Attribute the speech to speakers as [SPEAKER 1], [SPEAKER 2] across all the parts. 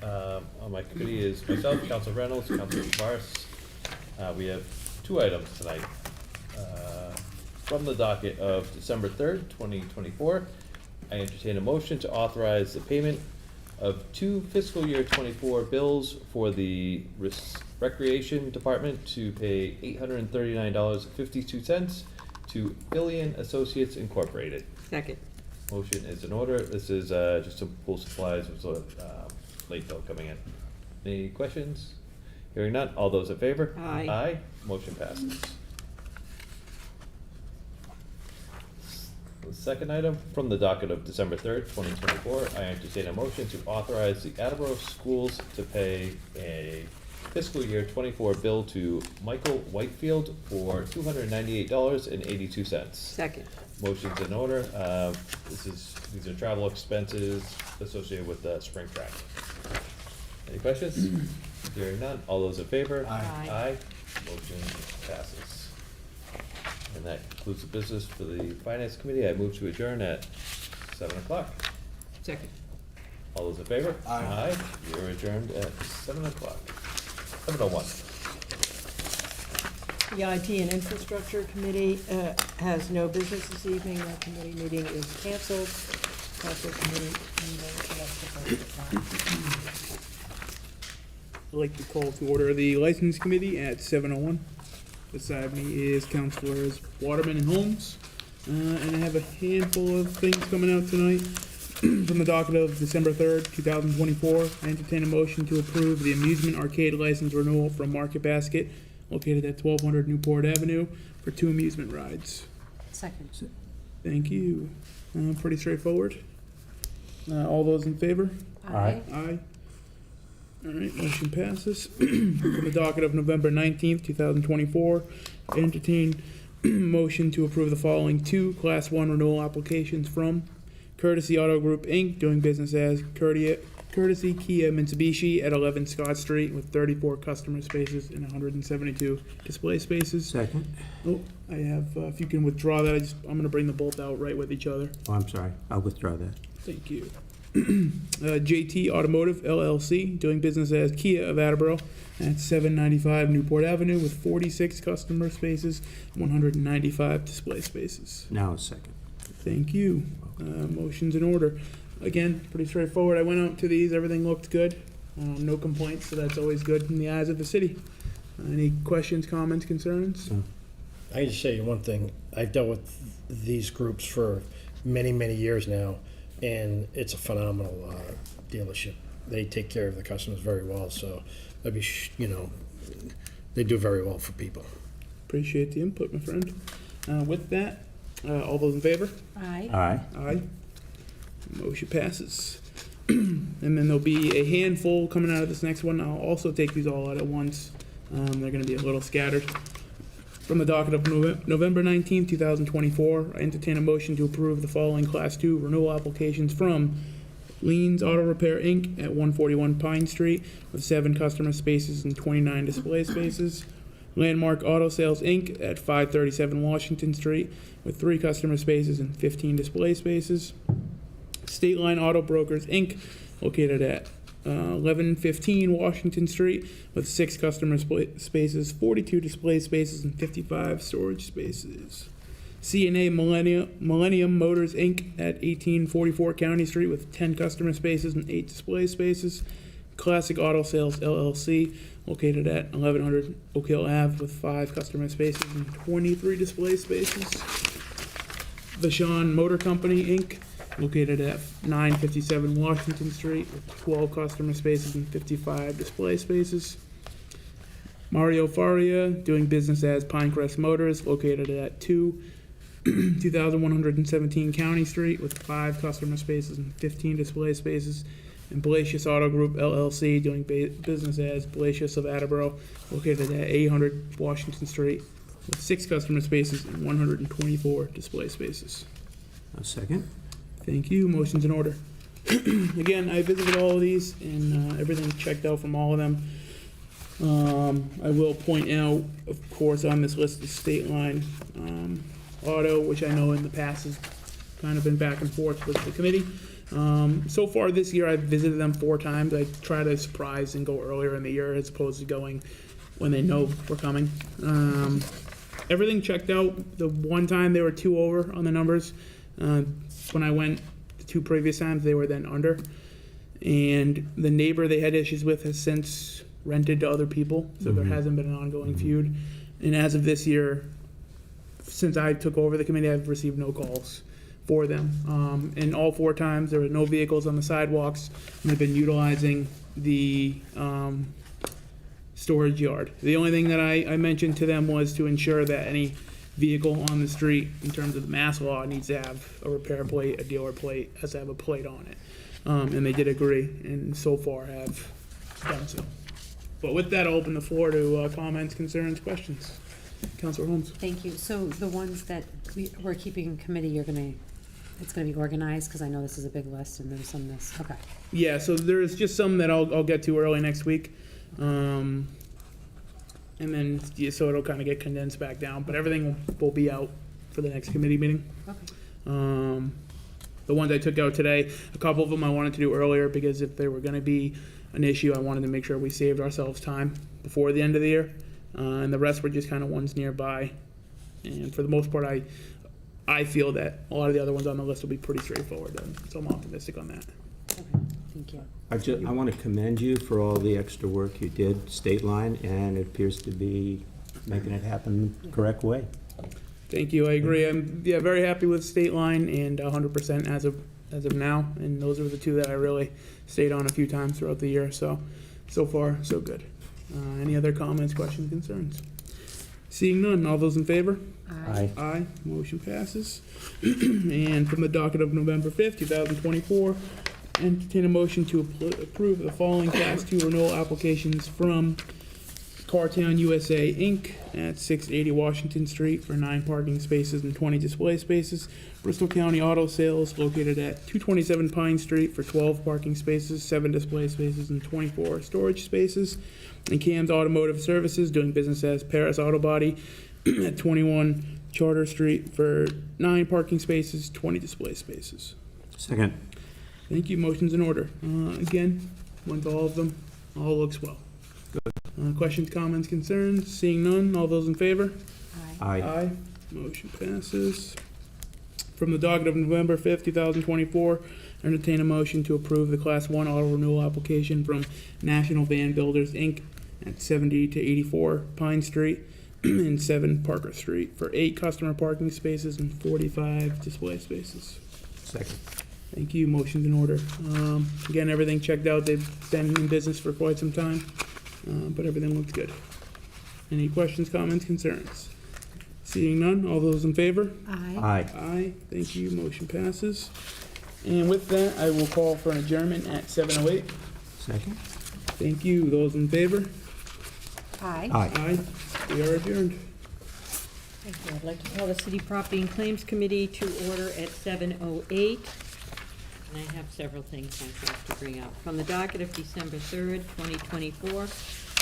[SPEAKER 1] On my committee is myself, Council Reynolds, Council Tavares. We have two items tonight. From the docket of December 3rd, 2024, I entertain a motion to authorize the payment of two fiscal year 24 bills for the Recreation Department to pay $839.52 to Billion Associates Incorporated.
[SPEAKER 2] Second.
[SPEAKER 1] Motion is in order. This is just some pool supplies. There's a late bill coming in. Any questions? Hearing none. All those in favor?
[SPEAKER 2] Aye.
[SPEAKER 1] Aye. Motion passes. The second item, from the docket of December 3rd, 2024, I entertain a motion to authorize the Attleboro schools to pay a fiscal year 24 bill to Michael Whitefield for $298.82.
[SPEAKER 2] Second.
[SPEAKER 1] Motion's in order. These are travel expenses associated with the spring track. Any questions? Hearing none. All those in favor?
[SPEAKER 2] Aye.
[SPEAKER 1] Aye. Motion passes. And that concludes the business for the Finance Committee. I move to adjourn at 7 o'clock.
[SPEAKER 2] Second.
[SPEAKER 1] All those in favor?
[SPEAKER 3] Aye.
[SPEAKER 1] Aye. You're adjourned at 7 o'clock. 7:01.
[SPEAKER 2] The IT and Infrastructure Committee has no business this evening. That committee meeting is canceled. Council committee meeting, that's the first time.
[SPEAKER 4] I'd like to call to order the License Committee at 7:01. Beside me is Councilors Waterman and Holmes. And I have a handful of things coming out tonight. From the docket of December 3rd, 2024, I entertain a motion to approve the amusement arcade license renewal from Market Basket, located at 1200 Newport Avenue, for 2 amusement rides.
[SPEAKER 2] Second.
[SPEAKER 4] Thank you. Pretty straightforward. All those in favor?
[SPEAKER 2] Aye.
[SPEAKER 4] Aye. All right, motion passes. From the docket of November 19th, 2024, I entertain motion to approve the following 2 Class 1 renewal applications from Courtesy Auto Group, Inc., doing business as Courtesy Kia Mitsubishi at 11 Scott Street with 34 customer spaces and 172 display spaces.
[SPEAKER 3] Second.
[SPEAKER 4] Oh, I have, if you can withdraw that, I'm going to bring the both out right with each other.
[SPEAKER 3] Oh, I'm sorry. I'll withdraw that.
[SPEAKER 4] Thank you. JT Automotive LLC, doing business as Kia of Attleboro at 795 Newport Avenue with 46 customer spaces, 195 display spaces.
[SPEAKER 3] Now a second.
[SPEAKER 4] Thank you. Motion's in order. Again, pretty straightforward. I went out to these, everything looked good. No complaints, so that's always good in the eyes of the city. Any questions, comments, concerns?
[SPEAKER 3] No.
[SPEAKER 5] I can just say one thing. I've dealt with these groups for many, many years now, and it's a phenomenal dealership. They take care of the customers very well, so I'd be, they do very well for people.
[SPEAKER 4] Appreciate the input, my friend. With that, all those in favor?
[SPEAKER 2] Aye.
[SPEAKER 3] Aye.
[SPEAKER 4] Aye. Motion passes. And then there'll be a handful coming out of this next one. I'll also take these all out at once. They're going to be a little scattered. From the docket of November 19th, 2024, I entertain a motion to approve the following Class 2 renewal applications from Leans Auto Repair, Inc. at 141 Pine Street with 7 customer spaces and 29 display spaces. Landmark Auto Sales, Inc. at 537 Washington Street with 3 customer spaces and 15 display spaces. State Line Auto Brokers, Inc., located at 1115 Washington Street with 6 customer spaces, 42 display spaces, and 55 storage spaces. C&A Millennium Motors, Inc. at 1844 County Street with 10 customer spaces and 8 display spaces. Classic Auto Sales, LLC, located at 1100 Oak Hill Ave with 5 customer spaces and 23 display spaces. Vashon Motor Company, Inc., located at 957 Washington Street with 12 customer spaces and 55 display spaces. Mario Faria, doing business as Pinecrest Motors, located at 2117 County Street with 5 customer spaces and 15 display spaces. And Palacios Auto Group, LLC, doing business as Palacios of Attleboro, located at 800 Washington Street with 6 customer spaces and 124 display spaces.
[SPEAKER 3] A second.
[SPEAKER 4] Thank you. Motion's in order. Again, I visited all of these and everything checked out from all of them. I will point out, of course, on this list is State Line Auto, which I know in the past has kind of been back and forth with the committee. So far this year, I've visited them 4 times. I try to surprise and go earlier in the year as opposed to going when they know we're coming. Everything checked out. The one time they were 2 over on the numbers. When I went the 2 previous times, they were then under. And the neighbor they had issues with has since rented to other people, so there hasn't been an ongoing feud. And as of this year, since I took over the committee, I've received no calls for them. And all 4 times, there were no vehicles on the sidewalks, and they've been utilizing the storage yard. The only thing that I mentioned to them was to ensure that any vehicle on the street, in terms of the mass law, needs to have a repair plate, a dealer plate, has to have a plate on it. And they did agree, and so far have done so. But with that, I'll open the floor to comments, concerns, questions. Councilor Holmes.
[SPEAKER 6] Thank you. So the ones that we're keeping in committee, it's gonna be organized, because I know this is a big list and there's some this, okay.
[SPEAKER 4] Yeah, so there's just some that I'll get to early next week. And then, yeah, so it'll kind of get condensed back down, but everything will be out for the next committee meeting.
[SPEAKER 6] Okay.
[SPEAKER 4] The ones I took out today, a couple of them I wanted to do earlier, because if they were gonna be an issue, I wanted to make sure we saved ourselves time before the end of the year. And the rest were just kind of ones nearby. And for the most part, I feel that a lot of the other ones on the list will be pretty straightforward, so I'm optimistic on that.
[SPEAKER 6] Okay, thank you.
[SPEAKER 3] I want to commend you for all the extra work you did, State Line, and it appears to be making it happen the correct way.
[SPEAKER 4] Thank you, I agree. I'm, very happy with State Line and 100% as of now. And those are the 2 that I really stayed on a few times throughout the year, so far, so good. Any other comments, questions, concerns? Seeing none, all those in favor?
[SPEAKER 3] Aye.
[SPEAKER 4] Aye, motion passes. And from the docket of November 5th, 2024, entertain a motion to approve the following Class 2 renewal applications from Cartown USA, Inc. at 680 Washington Street for 9 parking spaces and 20 display spaces. Bristol County Auto Sales located at 227 Pine Street for 12 parking spaces, 7 display spaces, and 24 storage spaces. And Cam's Automotive Services, doing business as Paris Auto Body at 21 Charter Street for 9 parking spaces, 20 display spaces.
[SPEAKER 3] Second.
[SPEAKER 4] Thank you. Motion's in order. Again, went to all of them. All looks well. Questions, comments, concerns? Seeing none, all those in favor?
[SPEAKER 6] Aye.
[SPEAKER 3] Aye.
[SPEAKER 4] Motion passes. From the docket of November 5th, 2024, entertain a motion to approve the Class 1 auto renewal application from National Van Builders, Inc. at 70 to 84 Pine Street and 7 Parker Street for 8 customer parking spaces and 45 display spaces.
[SPEAKER 3] Second.
[SPEAKER 4] Thank you. Motion's in order. Again, everything checked out. They've been in business for quite some time, but everything looks good. Any questions, comments, concerns? Seeing none, all those in favor?
[SPEAKER 6] Aye.
[SPEAKER 3] Aye.
[SPEAKER 4] Aye. Thank you. Motion passes. And with that, I will call for an adjournment at 7:08.
[SPEAKER 3] Second.
[SPEAKER 4] Thank you. Those in favor?
[SPEAKER 6] Aye.
[SPEAKER 3] Aye.
[SPEAKER 4] Aye. We are adjourned.
[SPEAKER 2] Thank you. I'd like to call the City Property and Claims Committee to order at 7:08. And I have several things myself to bring up. From the docket of December 3rd, 2024,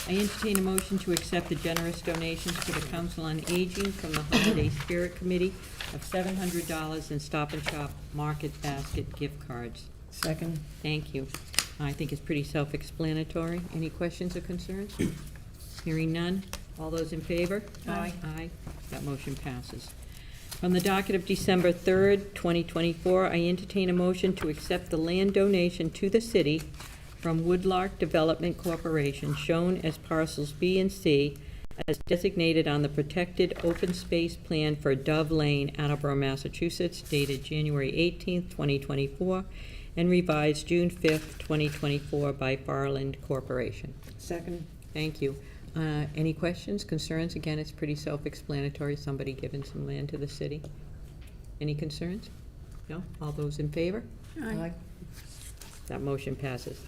[SPEAKER 2] I entertain a motion to accept the generous donations to the Council on Aging from the Holiday Spirit Committee of $700 in Stop and Shop Market Basket gift cards.
[SPEAKER 7] Second.
[SPEAKER 2] Thank you. I think it's pretty self-explanatory. Any questions or concerns? Hearing none. All those in favor?
[SPEAKER 7] Aye.
[SPEAKER 2] Aye. That motion passes. From the docket of December 3rd, 2024, I entertain a motion to accept the land donation to the city from Woodlark Development Corporation, shown as parcels B and C, as designated on the protected open space plan for Dove Lane, Attleboro, Massachusetts, dated January 18th, 2024, and revised June 5th, 2024 by Farland Corporation.
[SPEAKER 7] Second.
[SPEAKER 2] Thank you. Any questions, concerns? Again, it's pretty self-explanatory, somebody giving some land to the city. Any concerns? No? All those in favor?
[SPEAKER 7] Aye.
[SPEAKER 2] That motion passes.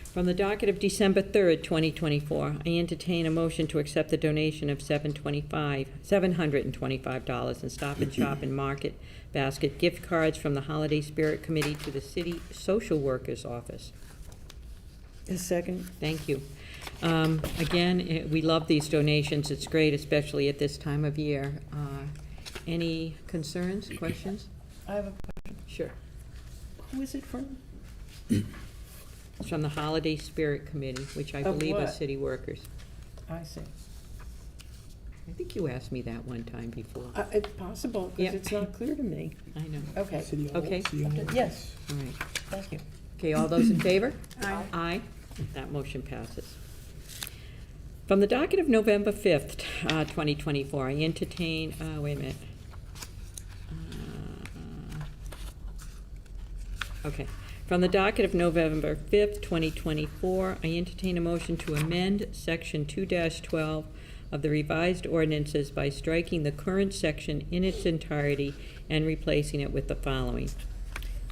[SPEAKER 2] From the docket of December 3rd, 2024, I entertain a motion to accept the donation of $725 in Stop and Shop and Market Basket gift cards from the Holiday Spirit Committee to the City Social Workers Office.
[SPEAKER 7] A second.
[SPEAKER 2] Thank you. Again, we love these donations. It's great, especially at this time of year. Any concerns, questions?
[SPEAKER 7] I have a
[SPEAKER 2] Sure.
[SPEAKER 7] Who is it from?
[SPEAKER 2] It's from the Holiday Spirit Committee, which I
[SPEAKER 7] Of
[SPEAKER 2] believe are
[SPEAKER 7] what?
[SPEAKER 2] city workers.
[SPEAKER 7] I see.
[SPEAKER 2] I think you asked me that one time before.
[SPEAKER 7] It's possible,
[SPEAKER 2] Yeah.
[SPEAKER 7] because it's not clear to me.
[SPEAKER 2] I know.
[SPEAKER 7] Okay,
[SPEAKER 4] City Hall.
[SPEAKER 2] Okay.
[SPEAKER 4] City Hall.
[SPEAKER 7] yes,
[SPEAKER 2] All right.
[SPEAKER 7] thank you.
[SPEAKER 2] Okay, all those in favor?
[SPEAKER 6] Aye.
[SPEAKER 2] Aye. That motion passes. From the docket of November 5th, 2024, I entertain, wait a minute. Okay. From the docket of November 5th, 2024, I entertain a motion to amend Section 2-12 of the revised ordinances by striking the current section in its entirety and replacing it with the following.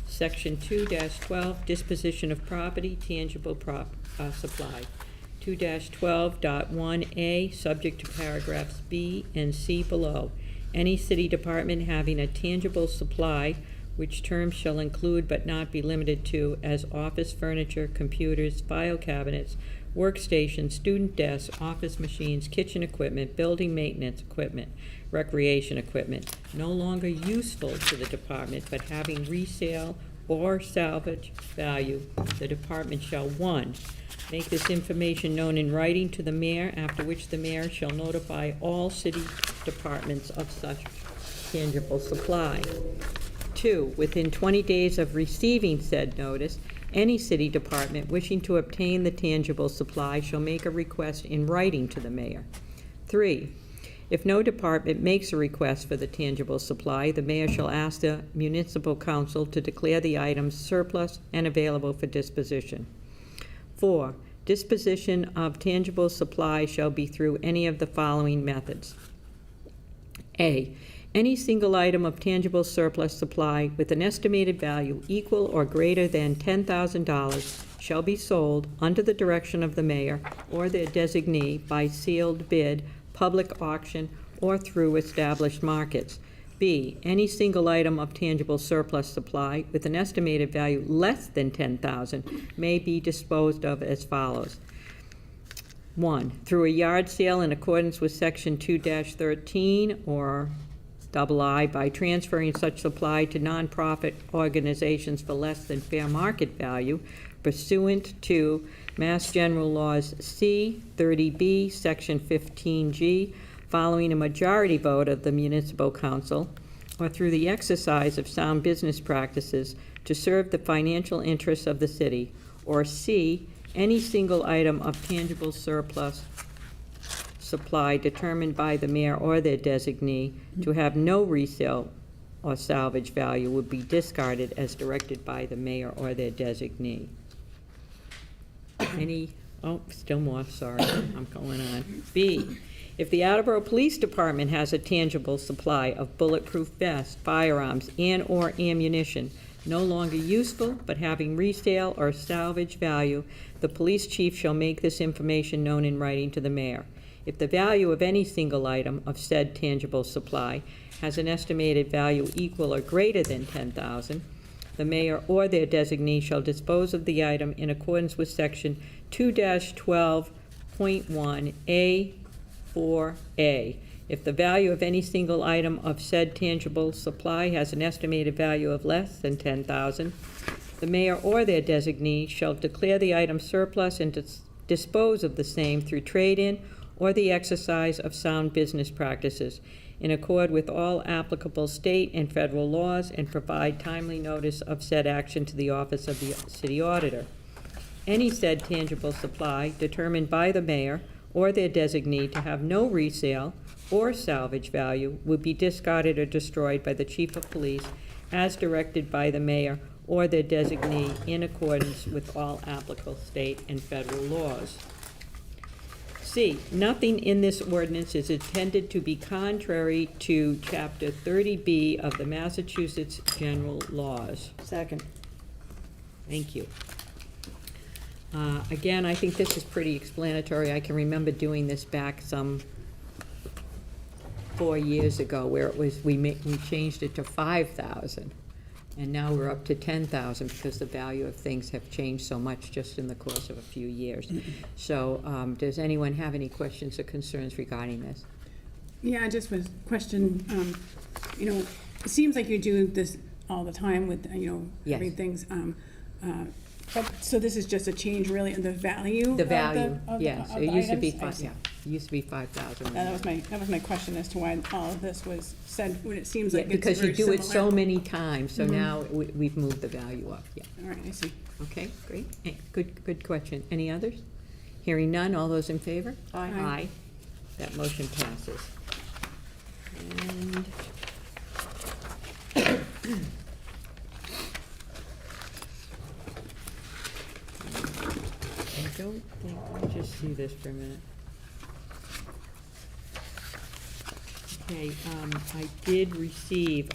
[SPEAKER 2] Section 2-12, disposition of property, tangible supply. 2-12.1A, subject to paragraphs B and C below. Any city department having a tangible supply, which term shall include but not be limited to as office furniture, computers, file cabinets, workstations, student desks, office machines, kitchen equipment, building maintenance equipment, recreation equipment, no longer useful to the department but having resale or salvage value, the department shall, 1, make this information known in writing to the mayor, after which the mayor shall notify all city departments of such tangible supply. 2, within 20 days of receiving said notice, any city department wishing to obtain the tangible supply shall make a request in writing to the mayor. 3, if no department makes a request for the tangible supply, the mayor shall ask the municipal council to declare the items surplus and available for disposition. 4, disposition of tangible supply shall be through any of the following methods. A, any single item of tangible surplus supply with an estimated value equal or greater than $10,000 shall be sold under the direction of the mayor or their designee by sealed bid, public auction, or through established markets. B, any single item of tangible surplus supply with an estimated value less than $10,000 may be disposed of as follows. 1, through a yard sale in accordance with Section 2-13 or II by transferring such supply to nonprofit organizations for less than fair market value pursuant to Mass General Laws C, 30B, Section 15G, following a majority vote of the municipal council, or through the exercise of sound business practices to serve the financial interests of the city, or C, any single item of tangible surplus supply determined by the mayor or their designee to have no resale or salvage value would be discarded as directed by the mayor or their designee. Still more, sorry, I'm going on. B, if the Attleboro Police Department has a tangible supply of bulletproof vests, firearms, and/or ammunition no longer useful but having resale or salvage value, the police chief shall make this information known in writing to the mayor. If the value of any single item of said tangible supply has an estimated value equal or greater than $10,000, the mayor or their designee shall dispose of the item in accordance with Section 2-12.1A4A. If the value of any single item of said tangible supply has an estimated value of less than $10,000, the mayor or their designee shall declare the item surplus and dispose of the same through trade-in or the exercise of sound business practices in accord with all applicable state and federal laws, and provide timely notice of said action to the office of the city auditor. Any said tangible supply determined by the mayor or their designee to have no resale or salvage value would be discarded or destroyed by the chief of police as directed by the mayor or their designee in accordance with all applicable state and federal laws. C, nothing in this ordinance is intended to be contrary to Chapter 30B of the Massachusetts General Laws.
[SPEAKER 7] Second.
[SPEAKER 2] Thank you. Again, I think this is pretty explanatory. I can remember doing this back some 4 years ago, where it was, we changed it to 5,000, and now we're up to 10,000 because the value of things have changed so much just in the course of a few years. So, does anyone have any questions or concerns regarding this?
[SPEAKER 8] Yeah, I just was question, it seems like you do this all the time with,
[SPEAKER 2] Yes.
[SPEAKER 8] having things. But, so this is just a change really in the value?
[SPEAKER 2] The
[SPEAKER 8] of
[SPEAKER 2] value,
[SPEAKER 8] of
[SPEAKER 2] yes,
[SPEAKER 8] of
[SPEAKER 2] it
[SPEAKER 8] the
[SPEAKER 2] used to be
[SPEAKER 8] items? I see.
[SPEAKER 2] it used to be 5,000.
[SPEAKER 8] That was my question as to why all of this was said, when it seems like it's
[SPEAKER 2] Because you
[SPEAKER 8] very
[SPEAKER 2] do it so
[SPEAKER 8] similar.
[SPEAKER 2] many times, so now we've moved the value up, yeah.
[SPEAKER 8] All right, I see.
[SPEAKER 2] Okay, great. Good question. Any others? Hearing none, all those in favor?
[SPEAKER 7] Aye.
[SPEAKER 2] Aye. That motion passes. And I don't think, let me just see this for a minute. Okay, I did receive,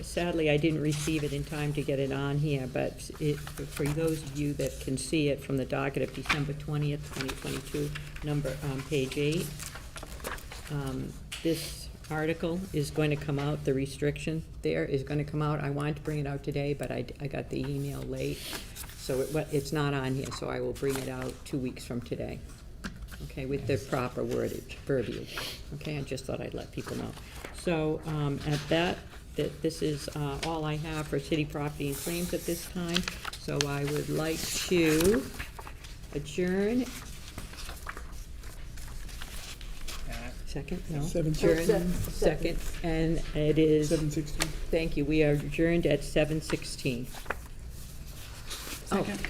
[SPEAKER 2] sadly, I didn't receive it in time to get it on here, but for those of you that can see it from the docket of December 20th, 2022, page 8, this article is going to come out, the restriction there is going to come out. I wanted to bring it out today, but I got the email late, so it's not on here, so I will bring it out 2 weeks from today. Okay, with the proper verbiage. Okay, I just thought I'd let people know. So, this is all I have for city property and claims at this time. So I would like to adjourn. Second, no?
[SPEAKER 4] 7:16.
[SPEAKER 2] Adjourn, second, and it is,
[SPEAKER 4] 7:16.
[SPEAKER 2] thank you, we are adjourned at 7:16. Oh.
[SPEAKER 8] Second.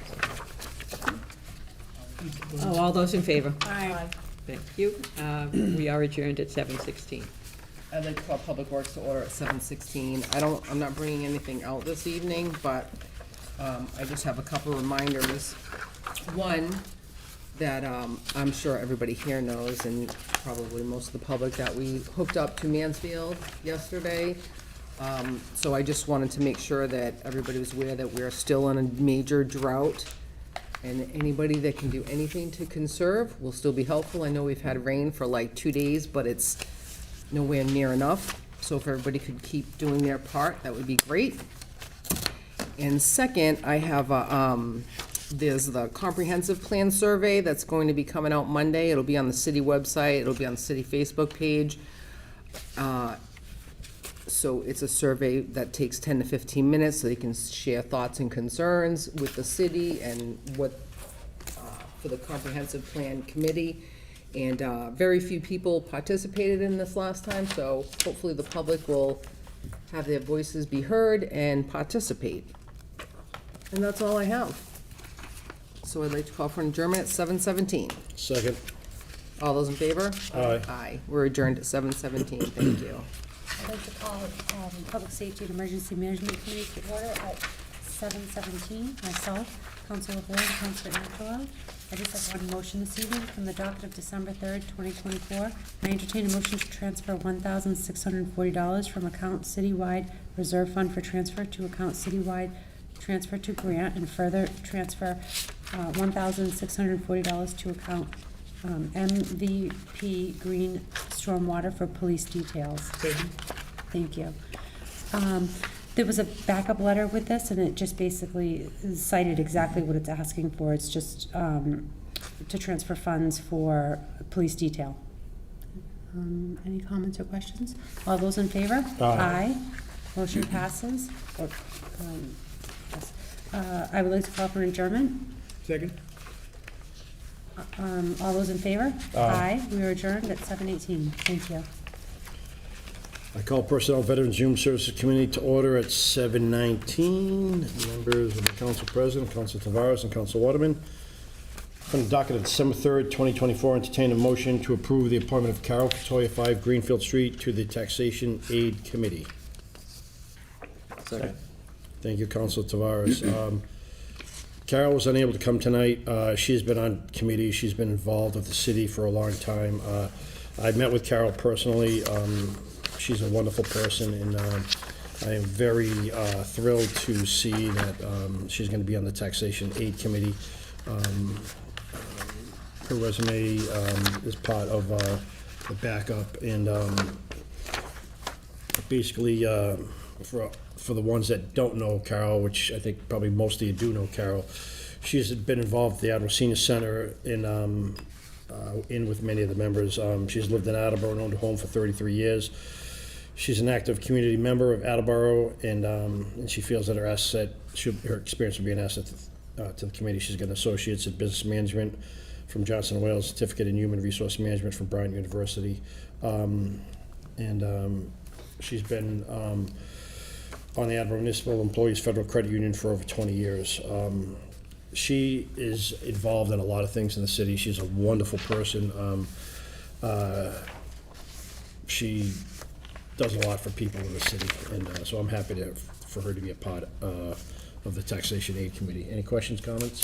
[SPEAKER 2] Oh, all those in favor?
[SPEAKER 8] Aye.
[SPEAKER 2] Thank you. We are adjourned at 7:16.
[SPEAKER 9] I'd like to call Public Works to order at 7:16. I'm not bringing anything out this evening, but I just have a couple reminders. One, that I'm sure everybody here knows, and probably most of the public, that we hooked up to Mansfield yesterday. So I just wanted to make sure that everybody was aware that we're still in a major drought, and anybody that can do anything to conserve will still be helpful. I know we've had rain for like 2 days, but it's nowhere near enough. So if everybody could keep doing their part, that would be great. And second, I have there's the comprehensive plan survey that's going to be coming out Monday. It'll be on the city website, it'll be on the city Facebook page. So it's a survey that takes 10 to 15 minutes, so they can share thoughts and concerns with the city and what, for the comprehensive plan committee. And very few people participated in this last time, so hopefully the public will have their voices be heard and participate. And that's all I have. So I'd like to call for an adjournment at 7:17.
[SPEAKER 5] Second.
[SPEAKER 9] All those in favor?
[SPEAKER 5] Aye.
[SPEAKER 9] Aye. We're adjourned at 7:17. Thank you.
[SPEAKER 6] I'd like to call Public Safety and Emergency Management Committee to order at 7:17. Myself, Councilor Boyd, and Councilor Angelo. I just have one motion this evening from the docket of December 3rd, 2024. I entertain a motion to transfer $1,640 from account citywide reserve fund for transfer to account citywide transfer to grant, and further transfer $1,640 to account MVP Green Stormwater for police details. Thank you. There was a backup letter with this, and it just basically cited exactly what it's asking for. It's just to transfer funds for police detail. Any comments or questions? All those in favor?
[SPEAKER 5] Aye.
[SPEAKER 6] Motion passes. Yes. I would like to call for an adjournment.
[SPEAKER 4] Second?
[SPEAKER 6] All those in favor?
[SPEAKER 5] Aye.
[SPEAKER 6] We are adjourned at 7:18. Thank you.
[SPEAKER 5] I call Personnel Veterans Human Services Committee to order at 7:19. Members of the Council President, Council Tavares, and Council Waterman. From the docket of December 3rd, 2024, entertain a motion to approve the appointment of Carol Fatoya, 5 Greenfield Street, to the Taxation Aid Committee.
[SPEAKER 1] Second.
[SPEAKER 5] Thank you, Council Tavares. Carol was unable to come tonight. She's been on committee. She's been involved with the city for a long time. I've met with Carol personally. She's a wonderful person, and I am very thrilled to see that she's going to be on the Taxation Aid Committee. Her resume is part of the backup, and basically, for the ones that don't know Carol, which I think probably most of you do know Carol, she's been involved with the Attleboro Senior Center in with many of the members. She's lived in Attleboro and owned a home for 33 years. She's an active community member of Attleboro, and she feels that her experience will be an asset to the committee. She's got an associate's in business management from Johnson & Wales, certificate in human resource management from Bryant University, she's been on the Attleboro Municipal Employees Federal Credit Union for over 20 years. She is involved in a lot of things in the city. She's a wonderful person. She does a lot for people in the city, and so I'm happy for her to be a part of the Taxation Aid Committee. Any questions, comments?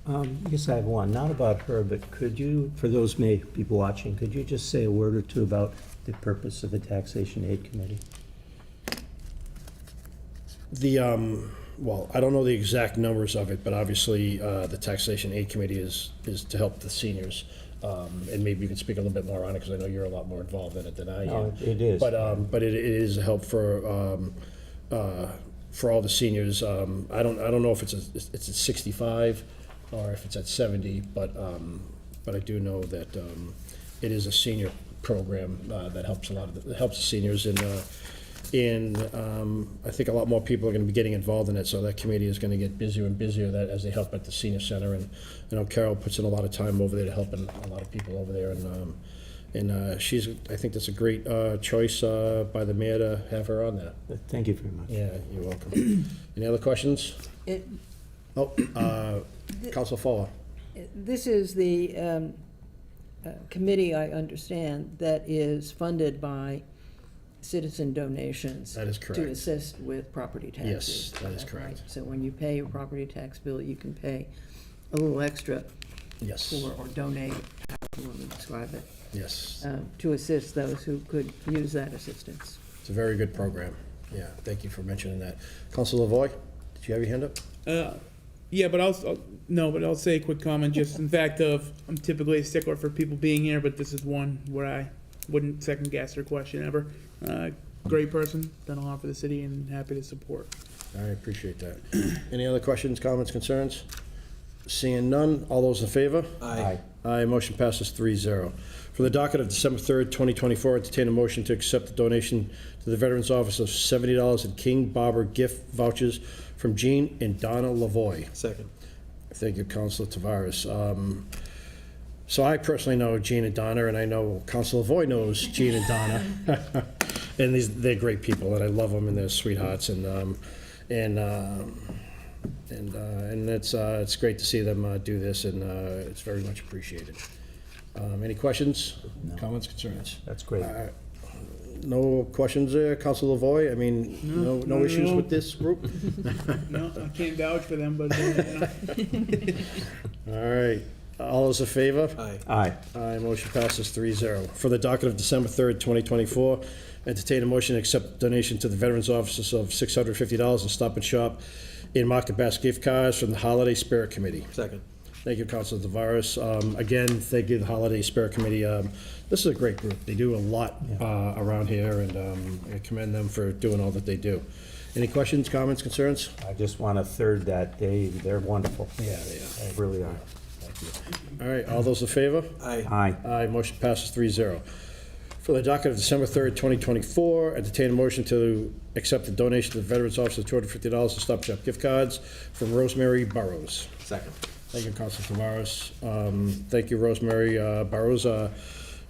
[SPEAKER 3] I guess I have one, not about her, but could you, for those people watching, could you just say a word or two about the purpose of the Taxation Aid Committee?
[SPEAKER 5] Well, I don't know the exact numbers of it, but obviously the Taxation Aid Committee is to help the seniors. And maybe you can speak a little bit more on it, because I know you're a lot more involved in it than I am.
[SPEAKER 3] No, it is.
[SPEAKER 5] But it is a help for all the seniors. I don't know if it's at 65 or if it's at 70, but I do know that it is a senior program that helps helps the seniors, and I think a lot more people are going to be getting involved in it. So that committee is going to get busier and busier as they help at the senior center. And I know Carol puts in a lot of time over there to helping a lot of people over there, and I think that's a great choice by the mayor to have her on that.
[SPEAKER 3] Thank you very much.
[SPEAKER 5] Yeah, you're welcome. Any other questions? Council Fuller.
[SPEAKER 7] This is the committee, I understand, that is funded by citizen donations.
[SPEAKER 5] That is correct.
[SPEAKER 7] To assist with property taxes.
[SPEAKER 5] Yes, that is
[SPEAKER 7] right?
[SPEAKER 5] correct.
[SPEAKER 7] So when you pay your property tax bill, you can pay a little extra
[SPEAKER 5] Yes.
[SPEAKER 7] or donate, however you want to describe it,
[SPEAKER 5] Yes.
[SPEAKER 7] to assist those who could use that assistance.
[SPEAKER 5] It's a very good program. Yeah, thank you for mentioning that. Council Lavoy, did you have your hand up?
[SPEAKER 4] Yeah, but I'll say a quick comment, just in fact of, I'm typically a stickler for people being here, but this is one where I wouldn't second guess her question ever. Great person, done a lot for the city, and happy to support.
[SPEAKER 5] I appreciate that. Any other questions, comments, concerns? Seeing none, all those in favor?
[SPEAKER 3] Aye.
[SPEAKER 5] Aye, motion passes 3-0. For the docket of December 3rd, 2024, entertain a motion to accept the donation to the Veterans Office of $70 in King Barber gift vouchers from Jean and Donna Lavoy.
[SPEAKER 1] Second.
[SPEAKER 5] Thank you, Councilor Tavares. So I personally know Jean and Donna, and I know Councilor Lavoy knows Jean and Donna. And they're great people, and I love them, and they're sweethearts, and it's great to see them do this, and it's very much appreciated. Any questions, comments, concerns?
[SPEAKER 3] That's great.
[SPEAKER 5] No questions there, Councilor Lavoy? I mean, no issues with this group?
[SPEAKER 4] No, I can't vouch for them, but,
[SPEAKER 5] All right. All those in favor?
[SPEAKER 3] Aye.
[SPEAKER 5] Aye, motion passes 3-0. For the docket of December 3rd, 2024, entertain a motion to accept donation to the Veterans Offices of $650 in Stop and Shop in Market Basket gift cards from the Holiday Spirit Committee.
[SPEAKER 1] Second.
[SPEAKER 5] Thank you, Councilor Tavares. Again, thank you, the Holiday Spirit Committee. This is a great group. They do a lot around here, and I commend them for doing all that they do. Any questions, comments, concerns?
[SPEAKER 3] I just want to third that. They're wonderful.
[SPEAKER 5] Yeah, they are.
[SPEAKER 3] They really are.
[SPEAKER 5] All right, all those in favor?
[SPEAKER 3] Aye.
[SPEAKER 5] Aye, motion passes 3-0. For the docket of December 3rd, 2024, entertain a motion to accept the donation to the Veterans Office of $250 in Stop Shop gift cards from Rosemary Burrows.
[SPEAKER 1] Second.
[SPEAKER 5] Thank you, Councilor Tavares. Thank you, Rosemary Burrows.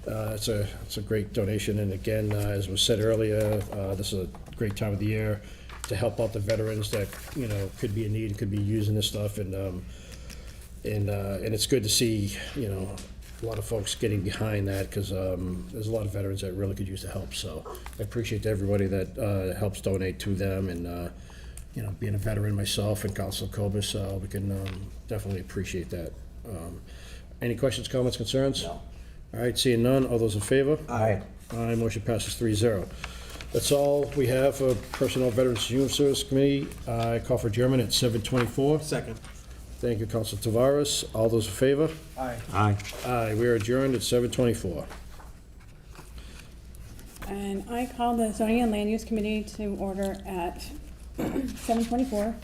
[SPEAKER 5] It's a great donation, and again, as was said earlier, this is a great time of the year to help out the veterans that could be in need, could be using this stuff, and it's good to see a lot of folks getting behind that, because there's a lot of veterans that really could use the help. So I appreciate everybody that helps donate to them, and being a veteran myself and Councilor Cobus, we can definitely appreciate that. Any questions, comments, concerns?
[SPEAKER 3] No.
[SPEAKER 5] All right, seeing none, all those in favor?
[SPEAKER 3] Aye.
[SPEAKER 5] Aye, motion passes 3-0. That's all we have for Personnel Veterans Human Service Committee. I call for adjournment at 7:24.
[SPEAKER 1] Second.
[SPEAKER 5] Thank you, Councilor Tavares. All those in favor?
[SPEAKER 3] Aye.
[SPEAKER 5] Aye, we are adjourned at 7:24.
[SPEAKER 8] And I call the Zoning and Land Use Committee to order at 7:24.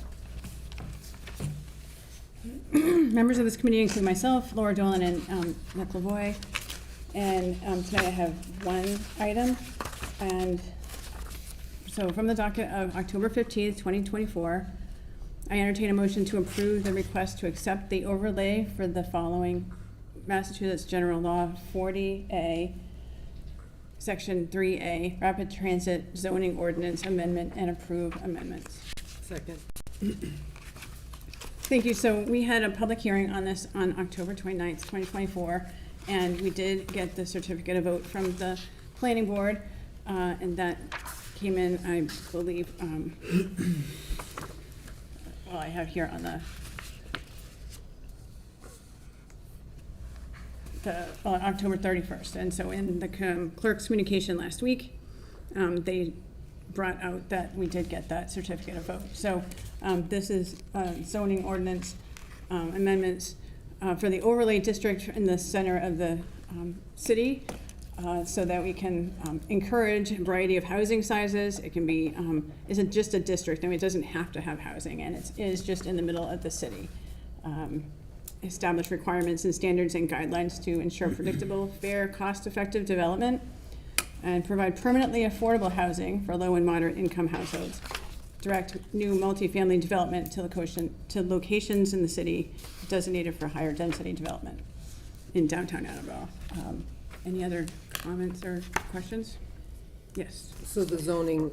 [SPEAKER 8] Members of this committee include myself, Laura Dolan, and Nick Lavoy. And tonight I have one item, and So from the docket of October 15th, 2024, I entertain a motion to approve the request to accept the overlay for the following Massachusetts General Law 40A, Section 3A, Rapid Transit Zoning Ordinance Amendment, and approve amendments.
[SPEAKER 9] Second.
[SPEAKER 8] Thank you. So we had a public hearing on this on October 29th, 2024, and we did get the certificate of vote from the planning board, and that came in, I believe, well, I have here on on October 31st. And so in the clerk's communication last week, they brought out that we did get that certificate of vote. So this is zoning ordinance amendments for the overlay district in the center of the city, so that we can encourage a variety of housing sizes. It can be, isn't just a district, I mean, it doesn't have to have housing, and it is just in the middle of the city. Establish requirements and standards and guidelines to ensure predictable, fair, cost-effective development, and provide permanently affordable housing for low and moderate income households. Direct new multifamily development to locations in the city designated for higher density development in downtown Attleboro. Any other comments or questions? Yes.
[SPEAKER 9] So the zoning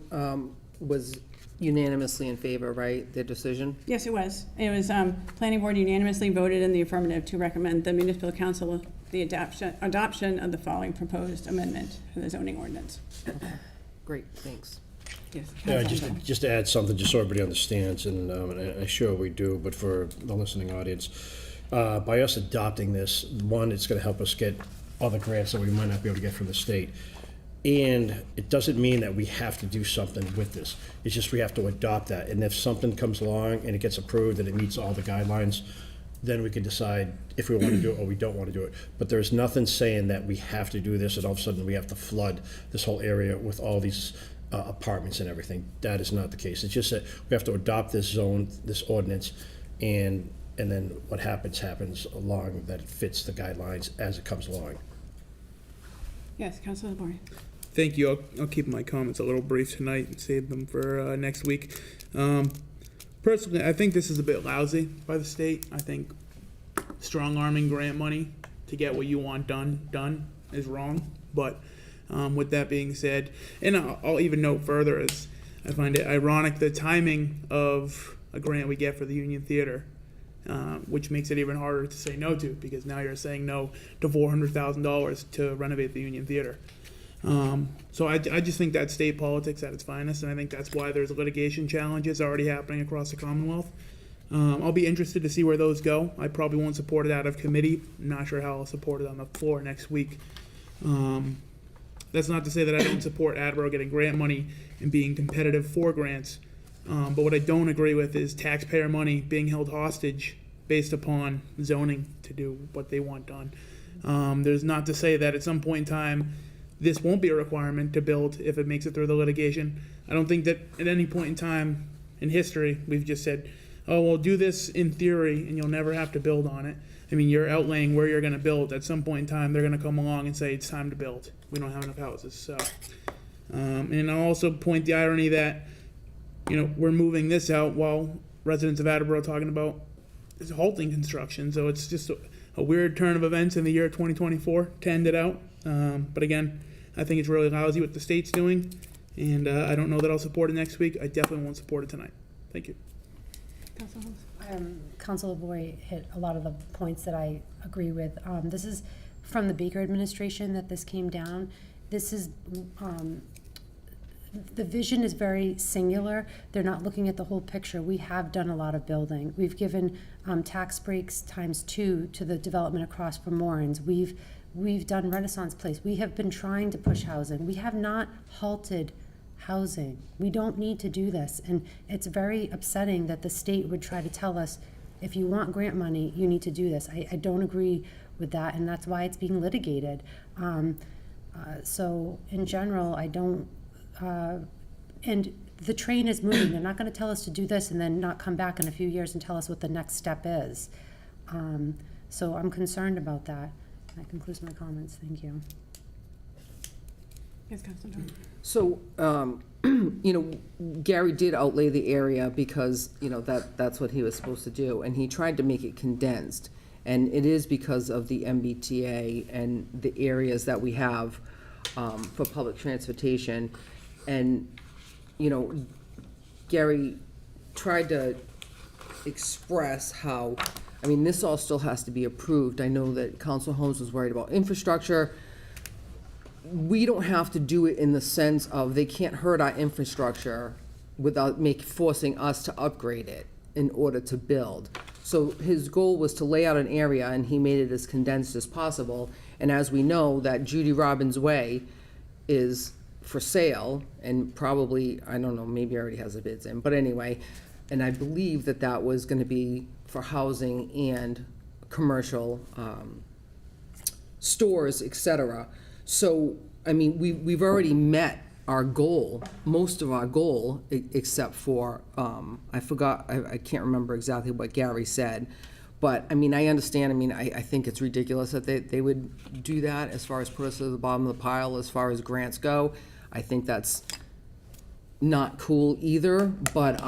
[SPEAKER 9] was unanimously in favor, right, their decision?
[SPEAKER 8] Yes, it was. It was, planning board unanimously voted in the affirmative to recommend the municipal council the adoption of the following proposed amendment for the zoning ordinance.
[SPEAKER 9] Great, thanks.
[SPEAKER 8] Yes.
[SPEAKER 5] Yeah, just to add something, just so everybody understands, and I'm sure we do, but for the listening audience, by us adopting this, one, it's gonna help us get other grants that we might not be able to get from the state. And it doesn't mean that we have to do something with this. It's just we have to adopt that. And if something comes along and it gets approved and it meets all the guidelines, then we can decide if we want to do it or we don't want to do it. But there's nothing saying that we have to do this and all of a sudden we have to flood this whole area with all these apartments and everything. That is not the case. It's just that we have to adopt this zone, this ordinance, and then what happens along that it fits the guidelines as it comes along.
[SPEAKER 8] Yes, Councilor LeBory.
[SPEAKER 4] Thank you. I'll keep my comments a little brief tonight and save them for next week. Personally, I think this is a bit lousy by the state. I think strong-arming grant money to get what you want done is wrong. But with that being said, and I'll even note further, as I find it ironic the timing of a grant we get for the Union Theater, which makes it even harder to say no to, because now you're saying no to $400,000 to renovate the Union Theater. So I just think that's state politics at its finest, and I think that's why there's litigation challenges already happening across the Commonwealth. I'll be interested to see where those go. I probably won't support it out of committee. I'm not sure how I'll support it on the floor next week. That's not to say that I don't support Attleboro getting grant money and being competitive for grants. But what I don't agree with is taxpayer money being held hostage based upon zoning to do what they want done. There's not to say that at some point in time, this won't be a requirement to build if it makes it through the litigation. I don't think that at any point in time in history, we've just said, oh, well, do this in theory and you'll never have to build on it. I mean, you're outlaying where you're gonna build. At some point in time, they're gonna come along and say, it's time to build. We don't have enough houses, so. And I'll also point the irony that, we're moving this out while residents of Attleboro are talking about is halting construction. So it's just a weird turn of events in the year 2024 to end it out. But again, I think it's really lousy what the state's doing, and I don't know that I'll support it next week. I definitely won't support it tonight. Thank you.
[SPEAKER 8] Councilor Holmes.
[SPEAKER 6] Councilor Boy hit a lot of the points that I agree with. This is from the Baker administration that this came down. This is, the vision is very singular. They're not looking at the whole picture. We have done a lot of building. We've given tax breaks ×2 to the development across from Warren's. We've done Renaissance Place. We have been trying to push housing. We have not halted housing. We don't need to do this. And it's very upsetting that the state would try to tell us, if you want grant money, you need to do this. I don't agree with that, and that's why it's being litigated. So in general, I don't, and the train is moving. They're not gonna tell us to do this and then not come back in a few years and tell us what the next step is. So I'm concerned about that. That concludes my comments. Thank you.
[SPEAKER 8] Yes, Councilor Dolan.
[SPEAKER 9] So, you know, Gary did outlay the area because, you know, that's what he was supposed to do, and he tried to make it condensed. And it is because of the MBTA and the areas that we have for public transportation. And, you know, Gary tried to express how, I mean, this all still has to be approved. I know that Council Holmes was worried about infrastructure. We don't have to do it in the sense of they can't hurt our infrastructure without forcing us to upgrade it in order to build. So his goal was to lay out an area, and he made it as condensed as possible. And as we know, that Judy Robbins Way is for sale, and probably, I don't know, maybe already has the bids in, but anyway, and I believe that that was gonna be for housing and commercial, stores, et cetera. So, I mean, we've already met our goal, most of our goal, except for, I forgot, I can't remember exactly what Gary said. But, I mean, I understand, I mean, I think it's ridiculous that they would do that as far as put us at the bottom of the pile as far as grants go. I think that's not cool either, but,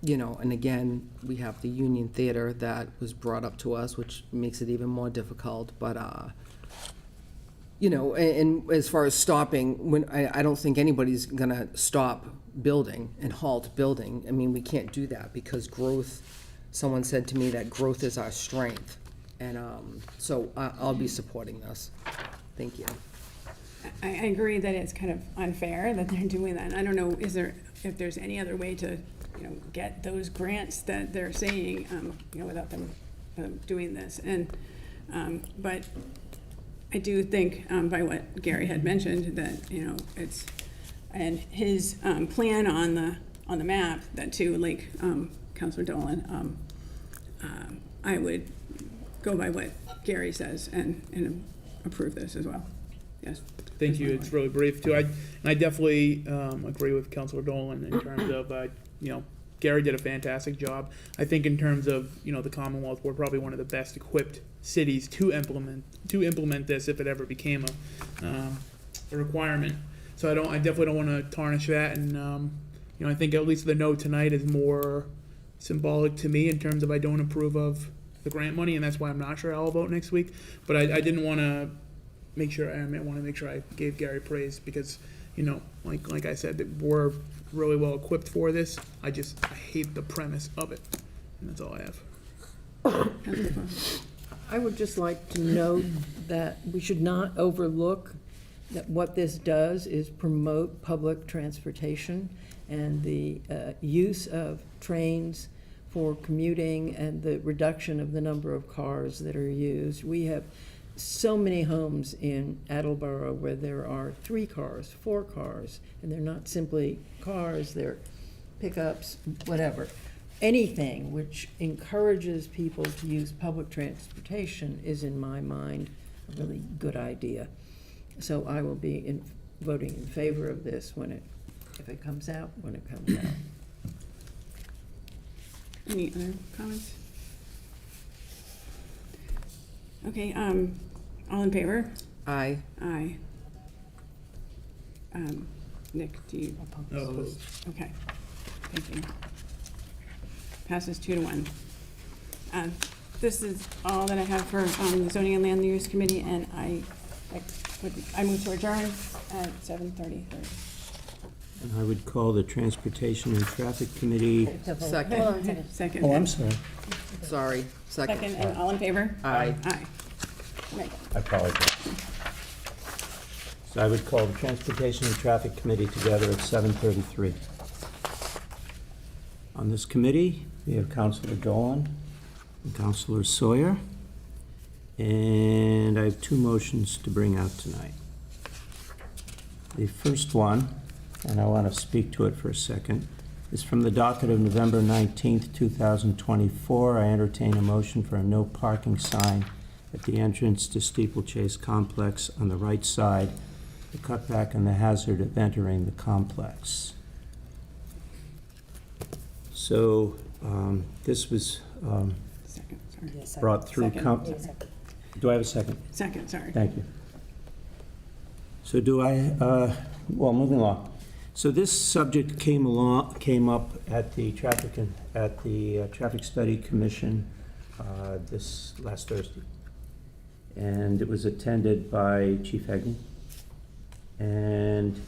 [SPEAKER 9] you know, and again, we have the Union Theater that was brought up to us, which makes it even more difficult, but, you know, and as far as stopping, when, I don't think anybody's gonna stop building and halt building. I mean, we can't do that because growth, someone said to me that growth is our strength. And, so I'll be supporting this. Thank you.
[SPEAKER 8] I agree that it's kind of unfair that they're doing that. I don't know, if there's any other way to, you know, get those grants that they're saying, you know, without them doing this. And, but I do think, by what Gary had mentioned, that, you know, it's, and his plan on the map, that too, like Councilor Dolan, I would go by what Gary says and approve this as well. Yes.
[SPEAKER 4] Thank you, it's really brief too. I definitely agree with Councilor Dolan in terms of, you know, Gary did a fantastic job. I think in terms of, you know, the Commonwealth, we're probably one of the best equipped cities to implement this if it ever became a requirement. So I definitely don't want to tarnish that, and you know, I think at least the no tonight is more symbolic to me in terms of I don't approve of the grant money, and that's why I'm not sure I'll vote next week. But I didn't want to make sure I gave Gary praise because, you know, like I said, that we're really well equipped for this. I hate the premise of it, and that's all I have.
[SPEAKER 7] I would just like to note that we should not overlook that what this does is promote public transportation and the use of trains for commuting and the reduction of the number of cars that are used. We have so many homes in Attleboro where there are 3 cars, 4 cars, and they're not simply cars, they're pickups, whatever. Anything which encourages people to use public transportation is, in my mind, a really good idea. So I will be voting in favor of this if it comes out, when it comes out.
[SPEAKER 8] Any other comments? Okay, all in favor?
[SPEAKER 9] Aye.
[SPEAKER 8] Aye. Nick, do you?
[SPEAKER 4] Opposed.
[SPEAKER 8] Okay, thank you. Passes 2-1. This is all that I have for the Zoning and Land Use Committee, and I move to adjourn at 7:33.
[SPEAKER 3] And I would call the Transportation and Traffic Committee.
[SPEAKER 9] Second.
[SPEAKER 8] Second.
[SPEAKER 3] Oh, I'm sorry.
[SPEAKER 9] Sorry,
[SPEAKER 8] Second,
[SPEAKER 9] second.
[SPEAKER 8] and all in favor?
[SPEAKER 9] Aye.
[SPEAKER 8] Aye. Right.
[SPEAKER 3] I apologize. So I would call the Transportation and Traffic Committee together at 7:33. On this committee, we have Councilor Dolan and Councilor Sawyer. And I have 2 motions to bring out tonight. The first one, and I want to speak to it for a second, is from the docket of November 19th, 2024. I entertain a motion for a no parking sign at the entrance to Steeplechase Complex on the right side, the cutback and the hazard of entering the complex. So this was
[SPEAKER 8] Second, sorry.
[SPEAKER 3] brought through.
[SPEAKER 8] Second.
[SPEAKER 3] Do I have a second?
[SPEAKER 8] Second, sorry.
[SPEAKER 3] Thank you. So well, moving along. So this subject came up at the Traffic Study Commission this last Thursday. And it was attended by Chief Hegney. And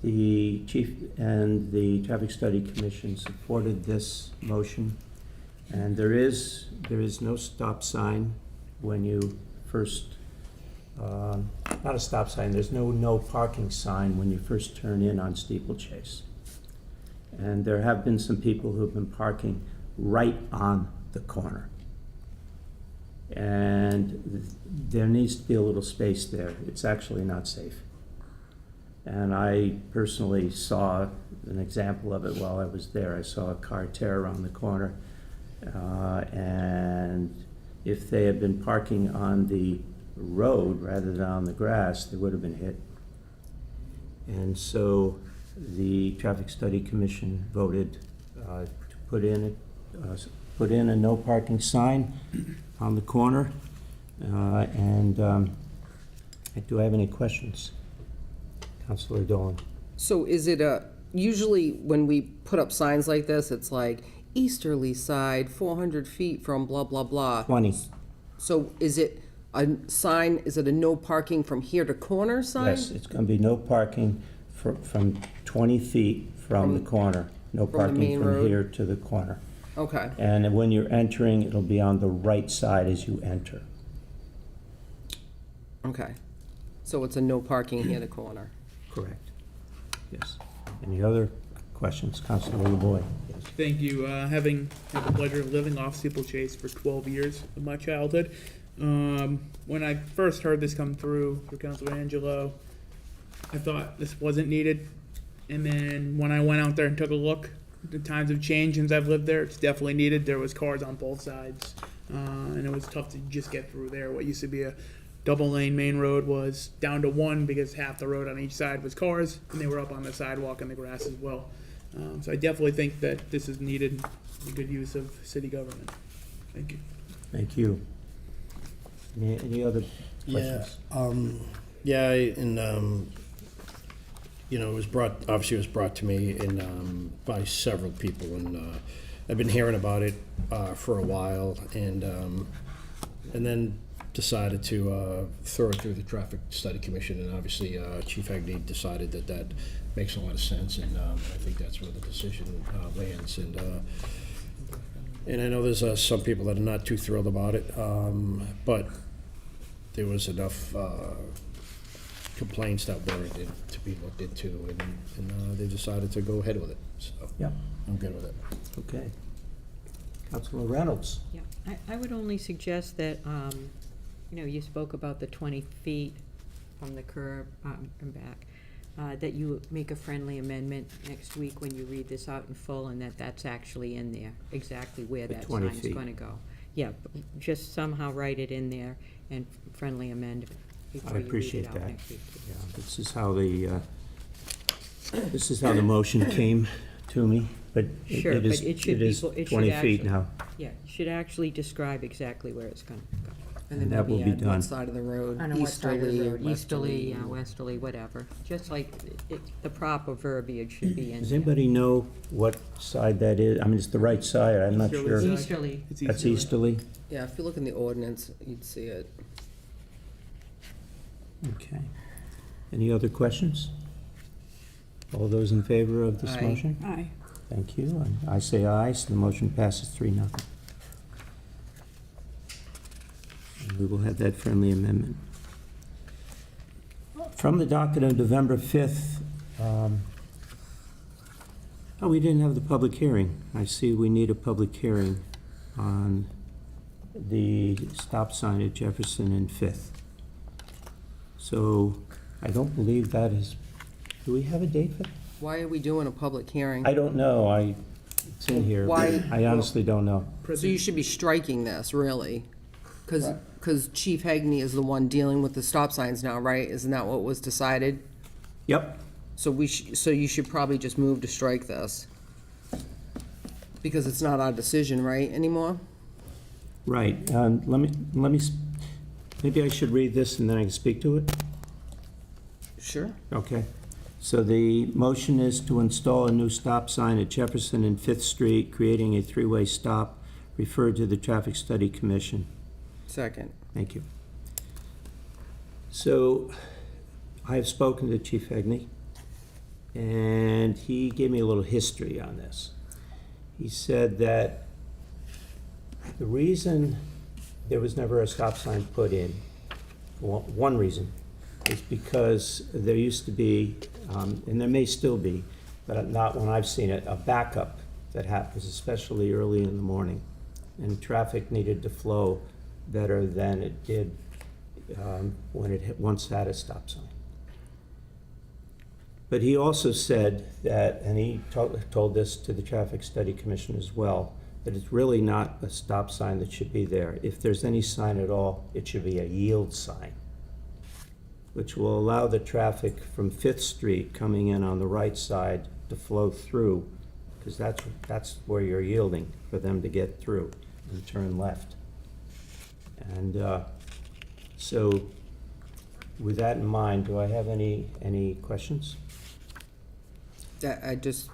[SPEAKER 3] the chief and the Traffic Study Commission supported this motion. And there is no stop sign when you first, not a stop sign, there's no parking sign when you first turn in on Steeplechase. And there have been some people who've been parking right on the corner. And there needs to be a little space there. It's actually not safe. And I personally saw an example of it while I was there. I saw a car tear around the corner. And if they had been parking on the road rather than on the grass, they would have been hit. And so the Traffic Study Commission voted to put in a no parking sign on the corner. Do I have any questions? Councilor Dolan.
[SPEAKER 9] So is it usually when we put up signs like this, it's like easterly side, 400 feet from blah, blah, blah.
[SPEAKER 3] 20.
[SPEAKER 9] So is it a sign, is it a no parking from here to corner sign?
[SPEAKER 3] Yes, it's going to be no parking from 20 feet from the corner. No
[SPEAKER 9] from the
[SPEAKER 3] parking
[SPEAKER 9] main
[SPEAKER 3] from
[SPEAKER 9] road?
[SPEAKER 3] here to the corner.
[SPEAKER 9] Okay,
[SPEAKER 3] And when you're entering, it'll be on the right side as you enter.
[SPEAKER 9] okay. So it's a no parking here to corner.
[SPEAKER 3] Correct. Yes. Any other questions? Councilor LeBoy? Yes.
[SPEAKER 4] Thank you. Having had the pleasure of living off Steeplechase for 12 years of my childhood, when I first heard this come through Councilor Angelo, I thought this wasn't needed. And then when I went out there and took a look, the times have changed since I've lived there. It's definitely needed. There was cars on both sides, and it was tough to just get through there. What used to be a double-lane main road was down to one because half the road on each side was cars, and they were up on the sidewalk and the grass as well. So I definitely think that this is needed, a good use of city government. Thank you.
[SPEAKER 3] Thank you. Any other questions?
[SPEAKER 5] It was brought to me by several people, and I've been hearing about it for a while, and then decided to throw it through the Traffic Study Commission, and obviously Chief Hegney decided that makes a lot of sense, and I think that's where the decision lands. And I know there's some people that are not too thrilled about it, but there was enough complaints that warranted to be looked into, and they decided to go ahead with it. So
[SPEAKER 3] Yep.
[SPEAKER 5] I'm good with it.
[SPEAKER 3] Okay. Councilor Reynolds?
[SPEAKER 2] Yeah, I would only suggest that, you spoke about the 20 feet from the curb and back, that you make a friendly amendment next week when you read this out in full, and that's actually in there, exactly where
[SPEAKER 3] The
[SPEAKER 2] that
[SPEAKER 3] 20
[SPEAKER 2] sign's
[SPEAKER 3] feet.
[SPEAKER 2] going to go. Yeah, just somehow write it in there and friendly amendment before
[SPEAKER 3] I
[SPEAKER 2] you read
[SPEAKER 3] appreciate
[SPEAKER 2] it out
[SPEAKER 3] that.
[SPEAKER 2] next week.
[SPEAKER 3] Yeah, this is how the motion came to me, but
[SPEAKER 2] Sure,
[SPEAKER 3] it
[SPEAKER 2] but
[SPEAKER 3] is,
[SPEAKER 2] it should
[SPEAKER 3] it
[SPEAKER 2] be,
[SPEAKER 3] is
[SPEAKER 2] it should
[SPEAKER 3] 20 feet
[SPEAKER 2] actually,
[SPEAKER 3] now.
[SPEAKER 2] yeah, it should actually describe exactly where it's going to go.
[SPEAKER 9] And then
[SPEAKER 3] That will
[SPEAKER 9] maybe
[SPEAKER 3] be
[SPEAKER 9] add
[SPEAKER 3] done.
[SPEAKER 9] what side of the road,
[SPEAKER 2] On what side of the
[SPEAKER 9] easterly,
[SPEAKER 2] road, easterly, westerly, whatever. Just like the proper verbiage should be in
[SPEAKER 3] Does
[SPEAKER 2] there.
[SPEAKER 3] anybody know what side that is? I mean, it's the right side, I'm not
[SPEAKER 4] Easterly
[SPEAKER 3] sure.
[SPEAKER 4] side.
[SPEAKER 2] Easterly.
[SPEAKER 4] It's
[SPEAKER 3] That's easterly?
[SPEAKER 9] Yeah, if you look in the ordinance, you'd see it.
[SPEAKER 3] Okay. Any other questions? All those in favor of this
[SPEAKER 9] Aye.
[SPEAKER 3] motion?
[SPEAKER 8] Aye.
[SPEAKER 3] Thank you. And I say aye, so the motion passes 3-0. And we will have that friendly amendment. From the docket of November 5th, we didn't have the public hearing. I see we need a public hearing on the stop sign at Jefferson and 5th. So I don't believe that is, do we have a date for that?
[SPEAKER 9] Why are we doing a public hearing?
[SPEAKER 3] I don't know, it's in here.
[SPEAKER 9] Why-
[SPEAKER 3] I honestly don't know.
[SPEAKER 9] So you should be striking this, really? Because Chief Hegney is the one dealing with the stop signs now, right? Isn't that what was decided?
[SPEAKER 3] Yep,
[SPEAKER 9] So so you should probably just move to strike this. Because it's not our decision, right, anymore?
[SPEAKER 3] right. Let me, maybe I should read this and then I can speak to it?
[SPEAKER 9] Sure.
[SPEAKER 3] Okay. So the motion is to install a new stop sign at Jefferson and Fifth Street, creating a three-way stop, referred to the Traffic Study Commission.
[SPEAKER 9] Second.
[SPEAKER 3] Thank you. So I have spoken to Chief Hegney, and he gave me a little history on this. He said that the reason there was never a stop sign put in, one reason, is because there used to be, and there may still be, but not when I've seen it, a backup that happens, especially early in the morning. And traffic needed to flow better than it did when it once had a stop sign. But he also said that, and he told this to the Traffic Study Commission as well, that it's really not a stop sign that should be there. If there's any sign at all, it should be a yield sign, which will allow the traffic from Fifth Street coming in on the right side to flow through, because that's where you're yielding for them to get through and turn left. And so with that in mind, do I have any questions?
[SPEAKER 9] I just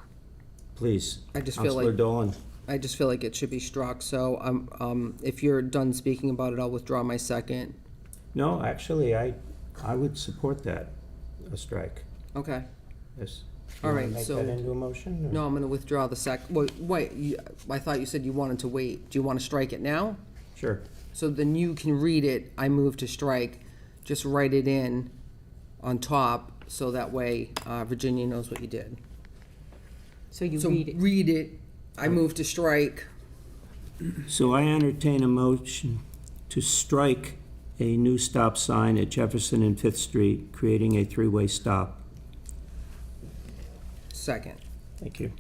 [SPEAKER 3] Please.
[SPEAKER 9] feel
[SPEAKER 3] Counselor
[SPEAKER 9] like
[SPEAKER 3] Dolan.
[SPEAKER 9] I just feel like it should be struck. So if you're done speaking about it, I'll withdraw my second.
[SPEAKER 3] No, actually, I would support that, a strike.
[SPEAKER 9] Okay.
[SPEAKER 3] Yes.
[SPEAKER 9] All right,
[SPEAKER 3] Make
[SPEAKER 9] so-
[SPEAKER 3] that into a motion? or-
[SPEAKER 9] No, I'm going to withdraw the wait. I thought you said you wanted to wait. Do you want to strike it now?
[SPEAKER 3] Sure.
[SPEAKER 9] So then you can read it. I move to strike. Just write it in on top, so that way Virginia knows what you did.
[SPEAKER 2] So you
[SPEAKER 9] So
[SPEAKER 2] read it.
[SPEAKER 9] read it. I move to strike.
[SPEAKER 3] So I entertain a motion to strike a new stop sign at Jefferson and Fifth Street, creating a three-way stop.
[SPEAKER 9] Second.
[SPEAKER 3] Thank you.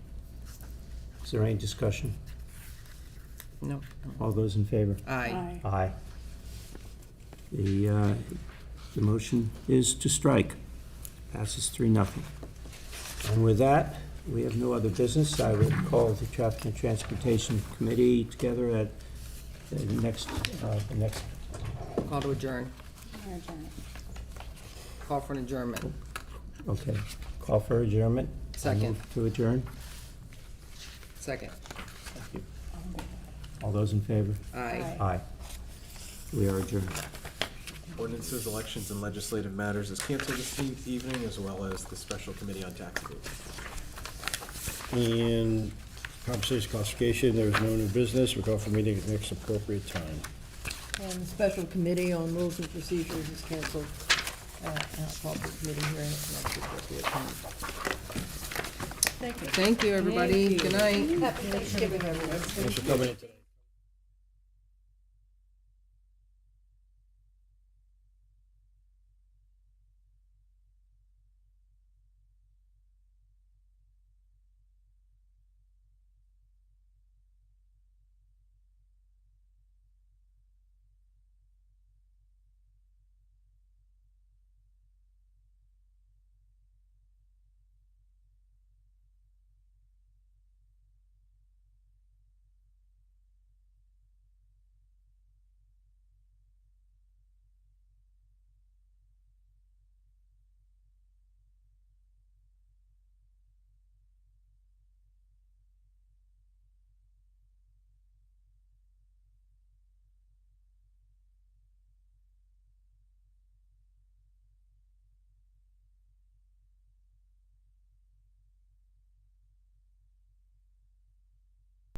[SPEAKER 3] Is there any discussion?
[SPEAKER 9] No.
[SPEAKER 3] All those in favor?
[SPEAKER 9] Aye.
[SPEAKER 3] Aye. The motion is to strike. Passes 3-0. And with that, we have no other business. I would call the Traffic and Transportation Committee together at the next
[SPEAKER 9] Call to adjourn.
[SPEAKER 8] Or adjourn.
[SPEAKER 9] Call for an adjournment.
[SPEAKER 3] okay, call for adjournment. I
[SPEAKER 9] Second.
[SPEAKER 3] move to adjourn.
[SPEAKER 9] Second.
[SPEAKER 3] Thank you. All those in favor?
[SPEAKER 9] Aye.
[SPEAKER 3] Aye. We are adjourned.
[SPEAKER 10] Ordinances, elections, and legislative matters is canceled this evening, as well as the special committee on tax abatement.
[SPEAKER 5] And compensation classification, there is no new business. We call for meeting at next appropriate time.
[SPEAKER 7] And the special committee on rules and procedures is canceled. I'll call for committee hearing at the next appropriate time. Thank you.
[SPEAKER 9] Thank you, everybody.
[SPEAKER 7] Thank you.
[SPEAKER 9] Good night.
[SPEAKER 7] Happy Thanksgiving, everyone.
[SPEAKER 5] Thanks for coming in today.